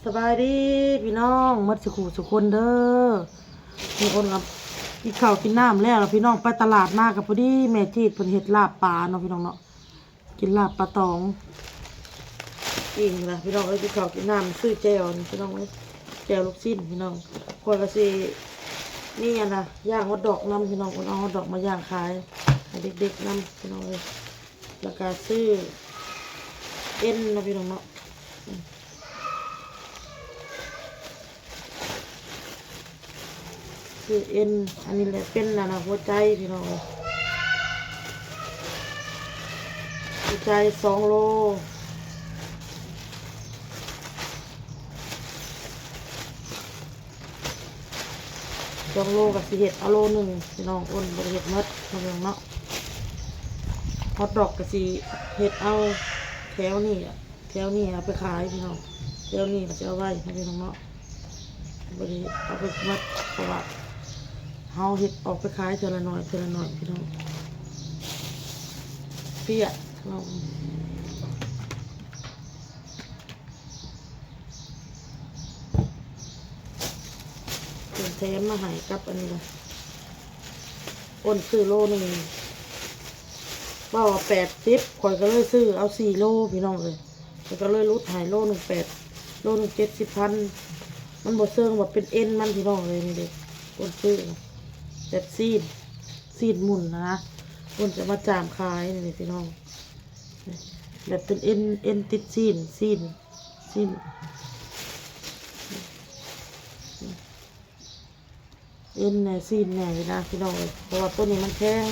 สบายดีพี่น้องมัดสุขุสุคนเด้อมีคนกับกินข้าวกินน้ำแล้วพี่น้องไปตลาดมากับพอดีแม่จีดเพิ่นเฮ็ดลาบปลาเนาะพี่น้องเนาะกินลาบปลาตองกินละพี่น้องกินข้าวกินน้ำซื้อแจ่วนี่พี่น้องแจ่วลูกชิ้นพี่น้องคอยก็สินี่นะย่างฮอทดอกน้ำพี่น้องคนเอาฮอทดอกมาย่างขายให้เด็กๆน้ำพี่น้องเลยแล้วก็ซื้อเอ็นนะพี่น้องเนาะคือเอ็นอันนี้แหละเป็นนะหัวใจพี่น้องหัวใจ2 โลกับสิเห็ดเอาโล1พี่น้องอ้นบริเห็ดมัดพี่น้องเนาะฮอทดอกกับสิเห็ดเอาแถวนี้เอาไปขายพี่น้องแถวนี้ก็จะเอาไว้ให้พี่น้องเนาะบริเอาไปมัดเพราะว่าเฮาเห็ดออกไปขายเท่าละหน่อยพี่น้องเปียกเราเป็นแถมมาให้กับอันนี้เลยอ้นซื้อโล1ว่า80ข่อยก็เลยซื้อเอา4 โลพี่น้องเลยแล้วก็เลยลดให้โล1 8โล1 70,000มันบ่เซิงว่าเป็นเอ็นมันพี่น้องเลยนี่เด็กอ้นซื้อแบบซีดหมุนนะอ้นจะมาจามขายนี่พี่น้องแบบเป็นเอ็นติดซีนเอ็นเนี่ยซีนเนี่ยนะพี่น้องเลยเพราะว่าตัวนี้มันแพง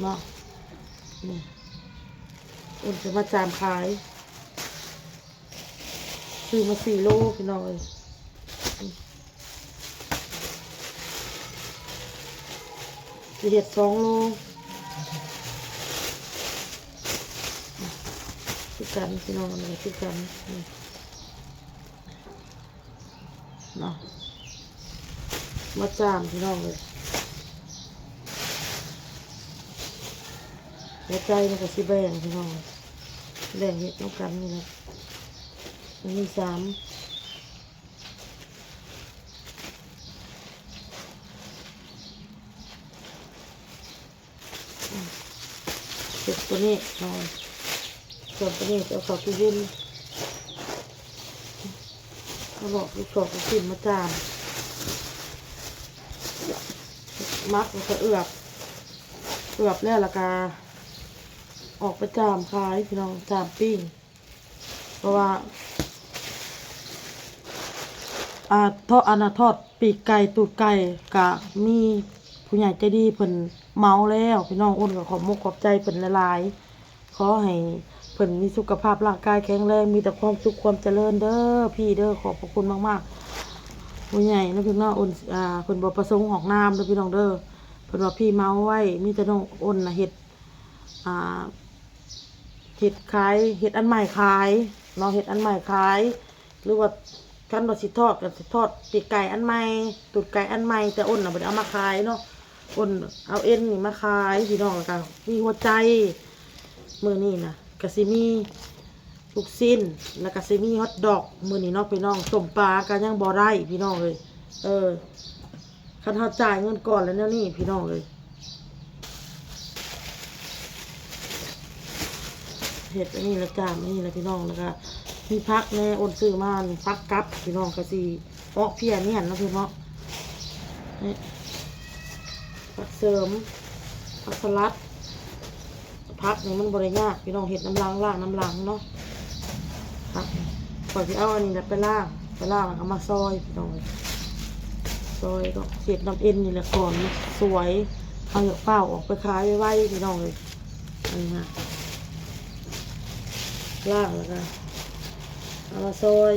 เนาะนี่อ้นจะมาจามขายซื้อมา4 โลพี่น้องเลยเห็ด2 โลคือกันพี่น้องอะไรคือกันเนาะมาจามพี่น้องเลยหัวใจมันก็สิแบ่งพี่น้องแบ่งเห็ดน้ำกันนี่นะมันมี3เห็ดตัวนี้น้อยส่วนตัวนี้จะเอาเข้าตู้เย็นเอาบอกลูกศรลูกชิ้นมาจามมักแล้วก็เอือบแล้วก็ออกไปจามขายพี่น้องจามปิ้งเพราะว่าทอดปีกไก่ตูดไก่กะมีผู้ใหญ่ใจดีเพิ่นเมาแล้วพี่น้องอ้นก็ขอบใจเพิ่นหลายๆขอให้เพิ่นมีสุขภาพร่างกายแข็งแรงมีแต่ความสุขความเจริญเด้อพี่เด้อขอบพระคุณมากๆผู้ใหญ่นะพี่น้องอ้นเพิ่นบ่ประสงค์ออกนามเด้อพี่น้องเด้อเพิ่นว่าพี่เมาไว้มีแต่น้องอ้นน่ะเฮ็ดขายเฮ็ดอันใหม่ขายเนาะเฮ็ดอันใหม่ขายหรือว่าคันว่าสิทอดก็สิทอดปีกไก่อันใหม่ตูดไก่อันใหม่แต่อ้นน่ะบ่ได้เอามาขายเนาะอ้นเอาเอ็นนี่มาขายพี่น้องแล้วก็มีหัวใจมื้อนี้น่ะก็สิมีลูกชิ้นแล้วก็สิมีฮอทดอกมื้อนี้เนาะพี่น้องต้มปลาก็ยังบ่ได้พี่น้องเลยคันเฮาจ่ายเงินก่อนแล้วแนวนี้พี่น้องเลยเห็ดอันนี้ละจามอันนี้ละพี่น้องแล้วก็มีพักแน่อ้นซื้อมาพักกับพี่น้องก็สิเพาะเพี้ยเนี่ยนะพี่น้องนี่ผักเสริมผักสลัดพักนี่มันบริยากพี่น้องเห็ดน้ำล้างน้ำล้างเนาะพักก่อนที่เอาอันนี้ไปล่างแล้วก็มาซอยพี่น้องซอยก็เศษน้ำเอ็นนี่แหละก่อนสวยเอาหยกเปล่าออกไปขายไว้พี่น้องเลยนี่ฮะล่างแล้วก็เอามาซอย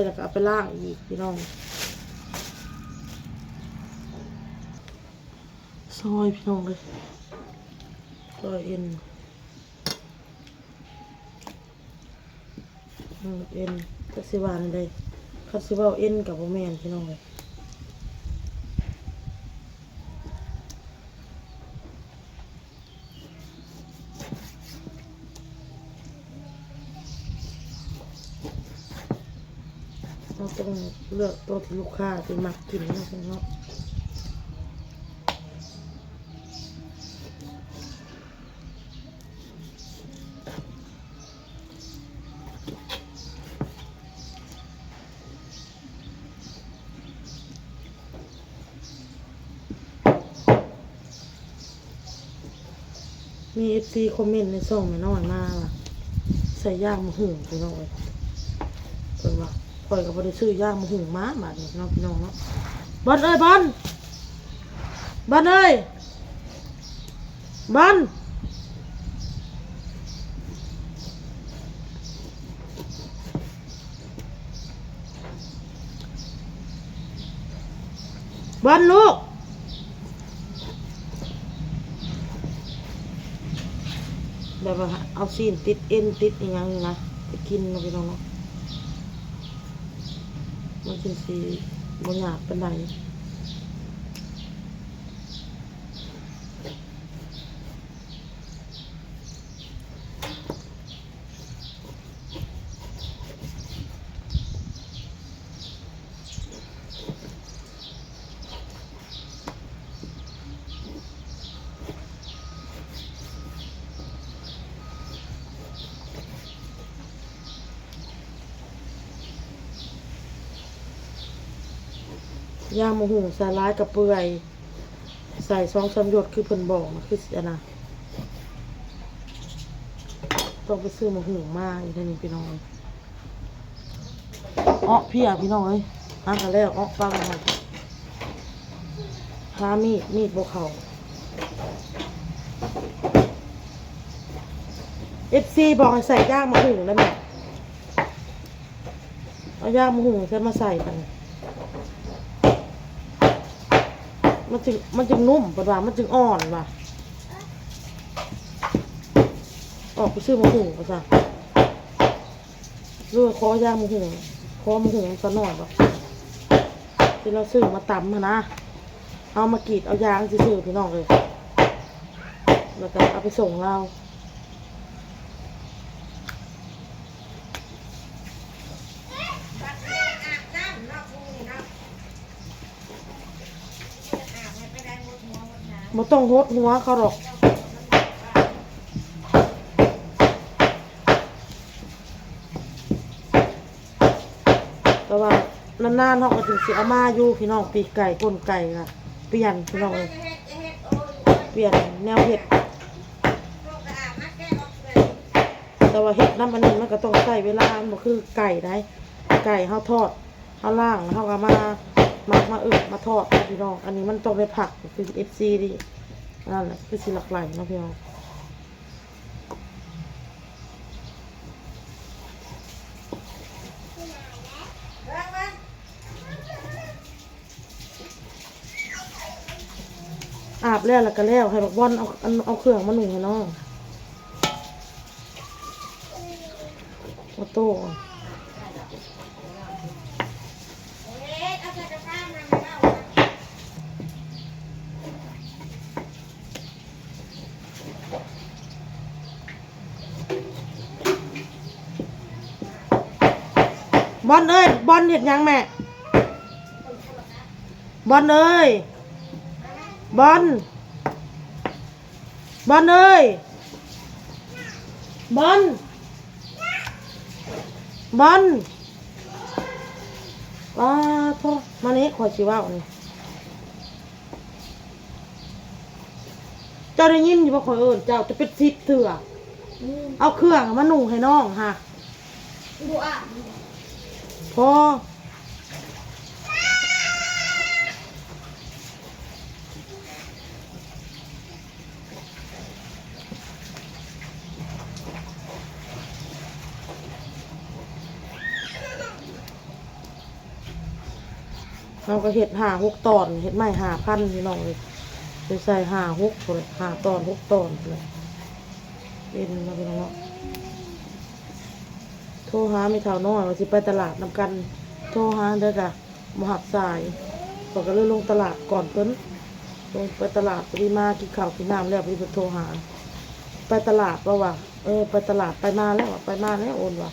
แล้วก็เอาไปล่างอีกพี่น้องซอยพี่น้องเลยซอยเอ็นก็สิว่าอะไรคัดสิว่าเอ็นกับโบแมนพี่น้องเลย เราต้องเลือกตัวที่ลูกค้าที่มักกินนะพี่น้องมีFCคอมเมนต์ในช่องแม่น้อยมาว่ะใส่ย่างมะหุ่งพี่น้องเลยเพิ่นว่าปล่อยกับบริซื้อย่างมะหุ่งม้าบาดนี้เนาะพี่น้องเนาะบอลเอ้ยบอลเอ้ยบอลลูกแบบว่าเอาซีนติดเอ็นติดอีหยังนี่นะไปกินนะพี่น้องเนาะมันจึงสิบ่ยากปานใดย่างมะหุ่งใส่ร้ายกับเปื่อยใส่2-3หยดคือเพิ่นบอกนะคืออันน่ะต้องไปซื้อมะหุ่งมาอีกทีนึงพี่น้องเพี่พี่น้องเอ้ยหากันแล้วฟังมาหามีดบ่เข้า FC บอกให้ใส่ย่างมะหุ่งแล้วแม่เอาย่างมะหุ่งใส่มาใส่กันมันจึงนุ่มปะว่ามันจึงอ่อนว่ะออกไปซื้อมะหุ่งปะจ้ะด้วยคอย่างมะหุ่งคอมะหุ่งซะหน่อยแบบที่เราซื้อมาตำนะเอามากรีดเอายางซื้อพี่น้องเลยแล้วก็เอาไปส่งเราบ่ต้องหดหัวเขาหรอกแต่ว่านานๆเขาก็ถึงสิเอามาอยู่พี่น้องปีกไก่ก้นไก่ค่ะเปลี่ยนพี่น้องเลยเปลี่ยนแนวเห็ดแต่ว่าเห็ดน้ำมันนี้มันก็ต้องใช้เวลามันคือไก่ได้ไก่เขาทอดเขาล่างเขาก็มาทอดพี่น้องอันนี้มันต้องได้ผักคือ FC ดินั่นแหละคือสิหลักไหลนะพี่น้องอาบแล้วก็แล้วให้บักบอลเอาเครื่องมาหนุ่มให้น้องมาโต้บอลเอ้ยบอลเห็ดยังแม่บอลเอ้ยบอลเอ้ยบอลว้าพ่อมานี้ขอชิว่าเลยเจ้าได้ยินอยู่บ่ขอยเจ้าจะเป็นซิปเถื่อเอาเครื่องมาหนุ่งให้น้องค่ะพอเราก็เห็ด5-6 ตอนเห็ดไม่5,000พี่น้องเลยไปใส่5-6เลย5 ตอน6 ตอนเลยเป็นมาเป็นเนาะโทรหาไม่เท่าน้อยว่าสิไปตลาดนำกันโทรหาเด้อกะมหับสายก็เลยลงตลาดก่อนเพิ่นลงไปตลาดพอดีมากินข้าวกินน้ำแล้วพอดีเพิ่นโทรหาไปตลาดว่าไปตลาดไปมาแล้วโอนว่ะ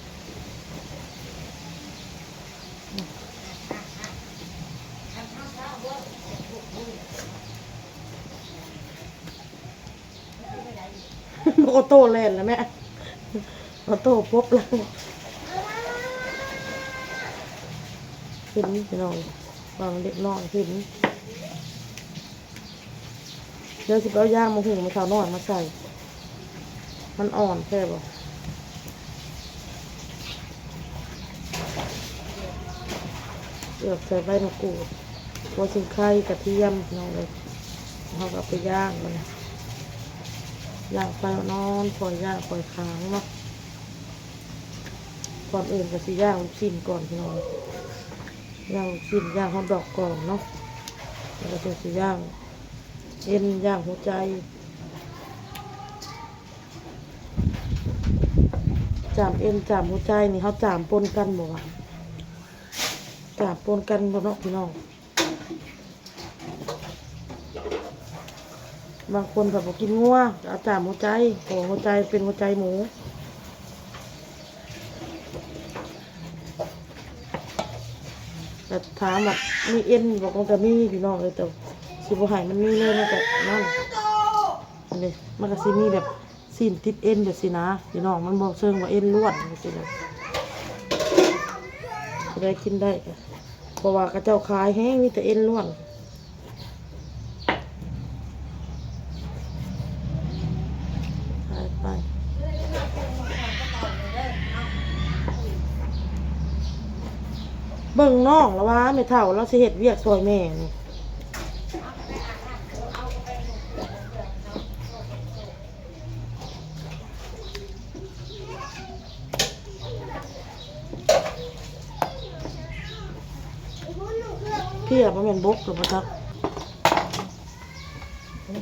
ออโต้แลนแล้วแม่ออโต้พบแล้วขึ้นพี่น้องวางเด็กน้อยขึ้นเดี๋ยวสิเอาย่างมาหุงมาข้าวนอนมาใส่มันอ่อนแค่บ่เลือกใส่ใบมะกรูดหัวชิงไข่กระเทียมน้องเลยเขาก็เอาไปย่างมันย่างไฟนอนปล่อยย่างปล่อยค้างเนาะก่อนอื่นก็สิย่างลูกชิ้นก่อนพี่น้องย่างลูกชิ้นย่างฮอทดอกก่อนเนาะแล้วก็สิย่างเอ็นย่างหัวใจจามเอ็นจามหัวใจนี่เขาจามปนกันบ่วะจามปนกันบ่เนาะพี่น้องบางคนแบบบอกกินงัวเอาจามหัวใจโอ้หัวใจเป็นหัวใจหมูแต่ถามแบบมีเอ็นบอกมันก็มีพี่น้องเลยแต่สิบหายมันมีเลยมันก็นั่นเลยมันก็สิมีแบบซีนติดเอ็นแบบสินะพี่น้องมันบอกเชิงว่าเอ็นล้วนสินะจะได้กินได้ค่ะเพราะว่ากระเจ้าขายแห้งมีแต่เอ็นล้วนไปเบิ่งน้องแล้วว่าไม่เท่าเราสิเฮ็ดเวียกซอยแม่นี่พี่อะมันเป็นบกหรือเปล่าครับนี่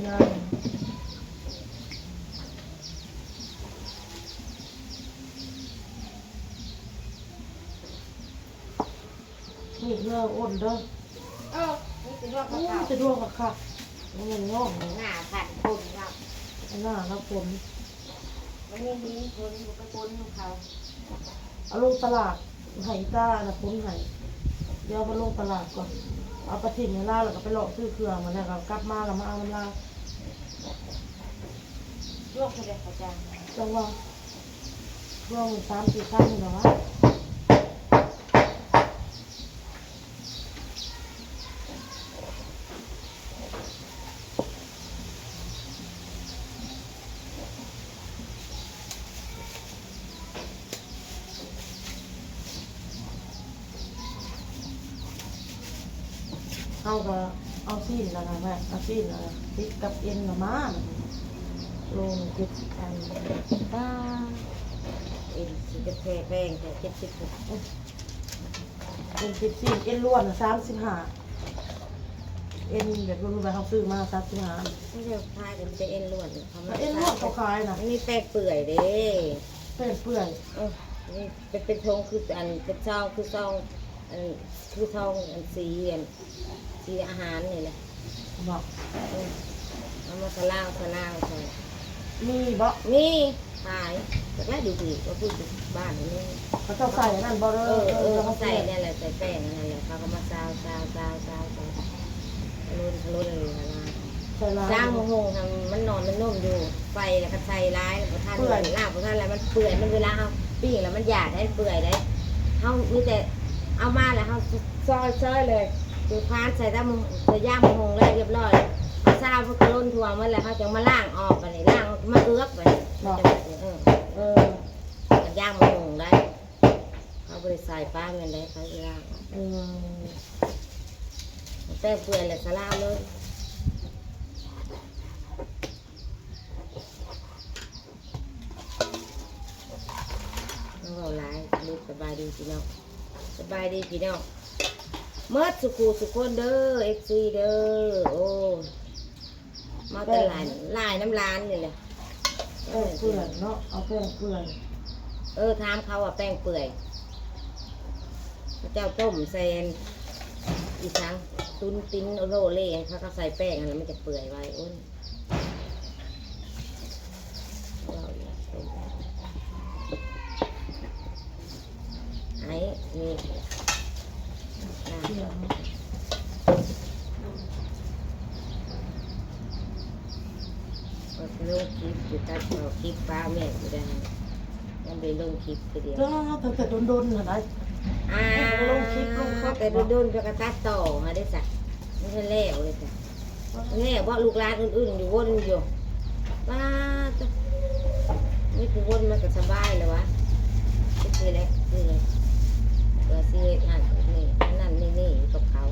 เนื้ออ้นเด้อนี่เป็นว่า จะดวงกับค่ะมันเป็นงอก หน้าผัดคนครับ หน้าแล้วผม มันไม่มีคนอยู่ไปคนของเขา เอาลงตลาดไห่ตานะผมไห่เดี๋ยวไปลงตลาดก่อนเอาไปทิ้งในร้านแล้วก็ไปหลอกซื้อเครื่องมาแล้วก็กลับมาแล้วมาเอาน้ำลาย โยกเขาเด็กเขาจัง จังหวะช่วง3-4 ครั้งนี่เหรอวะเอาก็เอาซีนแล้วนะแม่เอาซีนแล้วติดกับเอ็นละมาลง70 อัน ป้าเอ็นสิจะแพงแพงแต่70เอ็น14เอ็นล้วน35เอ็นแบบรุ่นๆไปเขาซื้อมา35ไม่เรียกพายแต่มันจะเอ็นล้วนเขาไม่ เอ็นล้วนเขาขายนะ มันมีแป้งเปื่อยเด้ เปื่อย นี่เป็นทงคืออันเป็นซองคือซองอันคือซองอันสีอาหารนี่แหละ บอก เอามาสลาวใส่ มีบ่ นี่ขายแต่แรกดูสิว่าพูดถึงบ้านนี่ เขาเจ้าใส่นั่นบ่เด้อ เขาใส่เนี่ยแหละใส่แป้งนั่นแหละเขาก็มาซาวลุ้นเลยนะ ใส่ลาย จ้างมะฮงทำมันนอนมันนุ่มอยู่ไฟแล้วก็ใส่ร้ายแล้วก็ท่านลาบของท่านอะไรมันเปื่อยมันเวลาเอาปิ้งแล้วมันหยาดให้เปื่อยได้เขามีแต่เอามาแล้วเขาซอยเลยคือพานใส่ตะมใส่ย่างมะฮงเลยเรียบร้อยเขาซาวเพื่อล้นทัวมันแล้วเขาจะมาล่างออกไปเลยล่างมาเอื้อกไปมันย่างมะฮงได้เขาบริใส่ป้าเงินได้เขาล่างแป้งเปื่อยเลยสลาวเลยเราไลฟ์ดูสบายดีพี่น้องสบายดีพี่น้องเมื่อสุคนเด้อเอฟซีเด้อโอ้มาแต่ลายน้ำร้านนี่แหละ แป้งเปื่อยเนาะเอาแป้งเปื่อยถามเขาว่าแป้งเปื่อยพระเจ้าต้มเซนอีสังตุนติ้นโรเล่เขาก็ใส่แป้งอะไรมันจะเปื่อยไว้อ้นไอ้นี่ลูกคิดอยู่ ตัดต่อคลิปฟ้าแม่อยู่ได้ยังไปลงคลิปทีเดียว เจ้าแต่โดนๆน่ะได้ ลงคลิปลงคลิป แต่โดนๆไปกระตัดต่อมาได้สักไม่ใช่แล้วเลยจ้ะแล้วเพราะลูกหลานอื่นๆอยู่วนอยู่ป้าจ้ะนี่คือวนมันก็สบายเลยวะคืออะไรคืออะไรเกิดสิเหตุงานนี่นั่นนี่อยู่กับเขา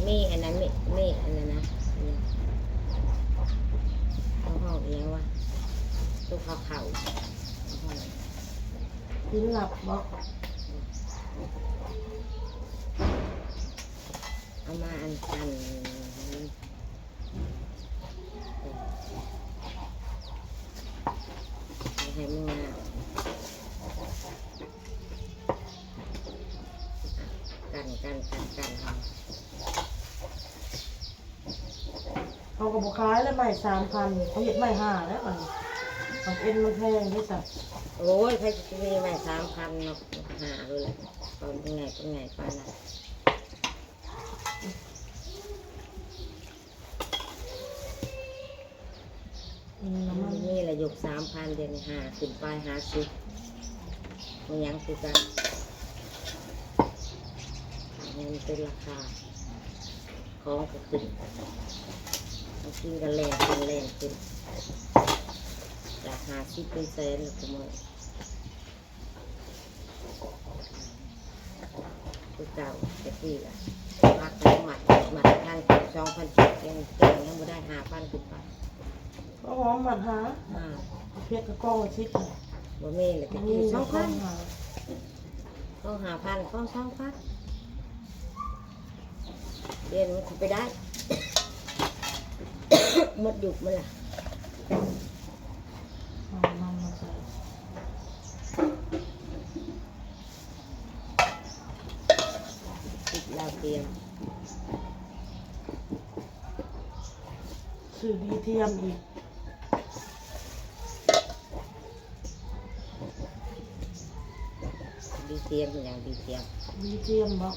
มีอันนั้นมีอันนั้นนะเขาห้องเองวะตัวเขา กินหลับบ่ เอามาอันให้มึงงามกันเขาก็บ่ขายแล้วใหม่3,000เขาเฮ็ดใหม่5แล้วอันเอาเอ็นมันแพงได้สัก โอ้ยใครจะมีไว้3,000เนาะหาเลยตอนเป็นไงป้าน่ะน้ำมัน นี่แหละยก3,000เดือนหาขึ้นไป50มันยังคือกันมันเป็นราคาของก็ขึ้นมันกินกันแรงขึ้นจาก50เป็นแสนแล้วก็มาคือเก่าแต่ที่ละพักแล้วหมัด1,000 2,000ยังไม่ได้5,000ขึ้นไป ก็หอมหมัดหาเพียกกระก้องชิดเลย บ่มีเลยตะ นี่ กี้ 2,000 ต้อง5,000ต้อง2,000เรียนมันไปได้ หมดยุคมันล่ะ เอาน้ำมาใส่ ติดลาวเตรียม ซื้อดีเทียมอีก ดีเตรียมเป็นอย่างดีเตรียม ดีเทียมบ่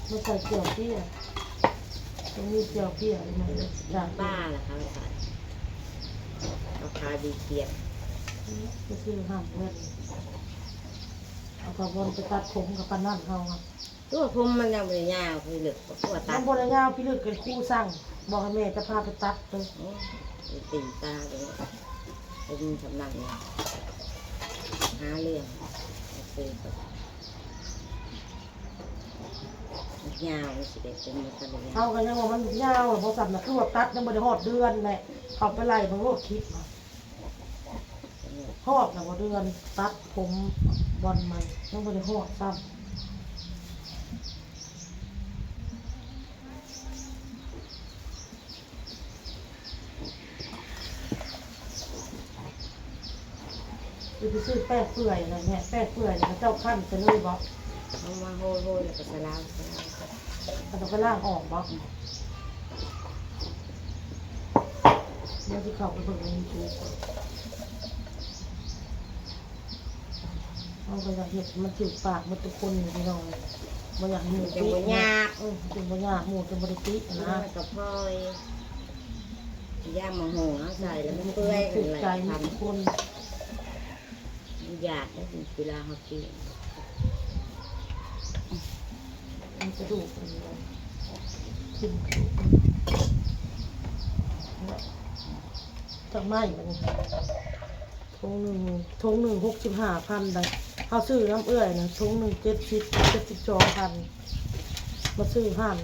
มาใส่เกลือเพี้ยตรงนี้เกลือเพี้ยอะไรมาเลยจาก ป้าล่ะครับใส่ราคาดีเตรียม ไปซื้อห้ามเพื่อนเอากระบอนไปตัดผมกับปานนั่นเขาครับ ตัวผมมันยังไม่ได้ยาวคือเหลือตัวตั น้ำ ด บริยาวพี่ลึกกันคู่สั่งบอกให้แม่จะพาไปตัดเลย ตีตาเลยผมสำนักเนี่ยหาเรื่องซื้อยาวสิเด็ดเป็นมันกันเลย เอากันยังว่ามันยาวพอสับนะคือว่าตัดยังบริหอดเดือนแหละเขาไปไล่บางโลดคลิปมาหอดนะว่าเดือนตัดผมบอลใหม่ยังบริหอดซ้ำไปซื้อแป้งเปื่อยอะไรเนี่ยแป้งเปื่อยเนี่ยเจ้าขั้นไปเลยบอก เอามาโหยแล้วก็สลาว มันต้องไปล่างออกบอกเดี๋ยวที่เขาไปเบิ่งในยูทูบเอาไปอยากเห็ดมันจืดปากมันทุกคนอยู่ที่น้องมันอยากหมู จังบ่ยาก จึงบ่ยากหมูจึงบริติ นะ นะ กับพ่อยย่างมะโหใส่แล้วมันเปื่อย ถูก เลย ใจ ท ทุกคน ำอยากได้เวลาเขากิน มันกระดูกมันเลยกินกระดูกจากไม้มันทงหนึ่ง65,000ได้เขาซื้อน้ำเอื้อยนะทงหนึ่ง72,000มาซื้อห้าน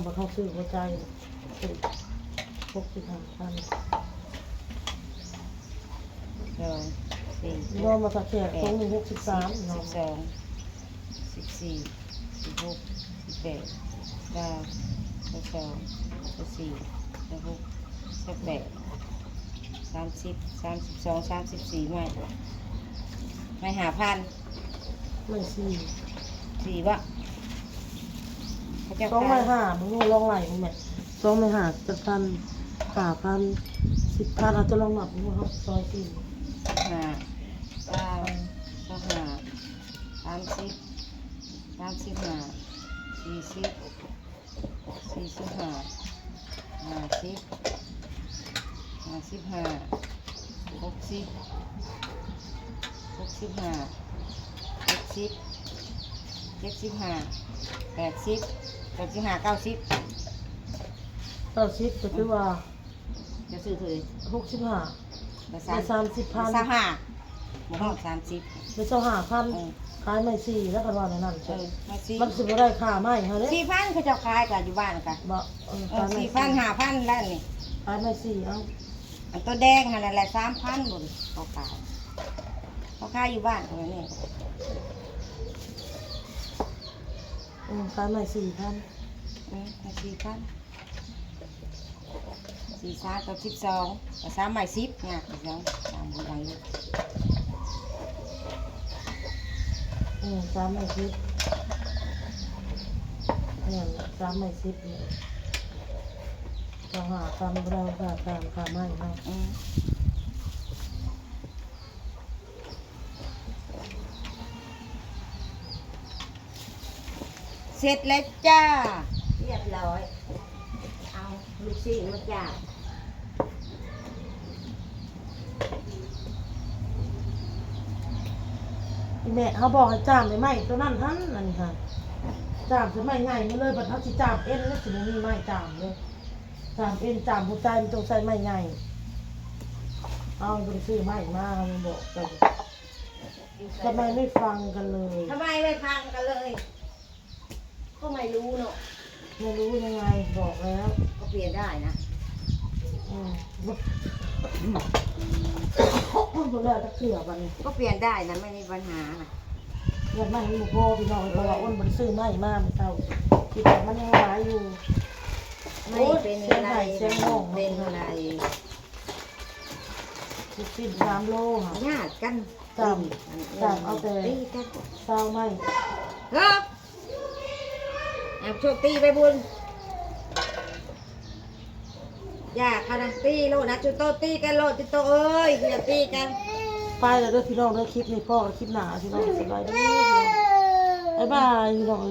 บ่เขาซื้อหัวใจ65,000 2 4 นอนมาสักแขกทงหนึ่ง63นอน 12 14 16 18 19 22 23 24 25 26 27 30 32 34ไม่5,000 ไม่สี่ 4วะเขาจะ 2 ไม้ห้ามึงลองไหลมึงแม่2 ไม้ห้าจะพัน5,000 10,000อาจจะลองหนับมึงครับซอยสี่ 5 9 25 30 35 40 45 50 55 60 65 70 75 80 85 90 90ก็คือว่า จะซื้อเท่าไหร่ 65 ได้ ได้30,000 35บ่ฮอด30 ได้25,000ขายไม่สี่แล้วกันว่าในนั้น มาสิ มันสิบ่ได้ค่าไม้เฮาเด้ 4,000เขาเจ้าขายกันอยู่บ้านกัน บ่ขายไม่ 4,000 5,000แล้วนี่ ขายไม่สี่เอา อันตัวแดงนั่นแหละ3,000บ่เขาขายเขาขายอยู่บ้านเขานี่ ขายไม่4,000 4,000 4 3กับ12กับ3ใหม่10เนี่ย12 3บ่ได้เลย 3ไม่10เนี่ย3ไม่10เนี่ยเราหาตามเราค่าไม้เนาะ เสร็จแล้วจ้าเรียบร้อยเอาลูกชิ้นมาจ้า แม่เขาบอกให้จ้ามไม้ตัวนั้นหั่นนั่นนี่ค่ะจ้ามคือไม้ใหญ่มาเลยบัดเฮาสิจ้ามเอ็นแล้วสิบ่มีไม้จ้ามเลยจ้ามเอ็นจ้ามหัวใจมันต้องใช้ไม้ใหญ่เอาบ่ได้ซื้อไม้มามันบอกกันทำไมไม่ฟังกันเลย ทำไมไม่พังกันเลย ก็ไม่รู้เนาะ ไม่รู้ยังไงบอกแล้ว ก็เปลี่ยนได้นะ พูดบ่ได้จะเกลือบัดนี้ ก็เปลี่ยนได้นะไม่มีปัญหานะ เงินไม่มีพ่อพี่น้องเพราะว่าอ้นบ่ได้ซื้อไม้มาเมื่อเช้าคิดว่ามันยังหลายอยู่ ไม่เป็นอะไร เสียงห้อง เป็นอะไร สิบ3โลค่ะ ญาติกัน จำเอาแต่ ตีกัน เศร้าไม้ ครับแอบโชคตีไปบุญอย่าคานาตีโลนะจุดโตตีกันโลจุดโตเอ้ยอย่าตีกัน ไปแล้วเด้อพี่น้องเด้อคลิปนี้พ่อกับคลิปหน้าพี่น้องสบายดีพี่น้องบ๊ายบายพี่น้อง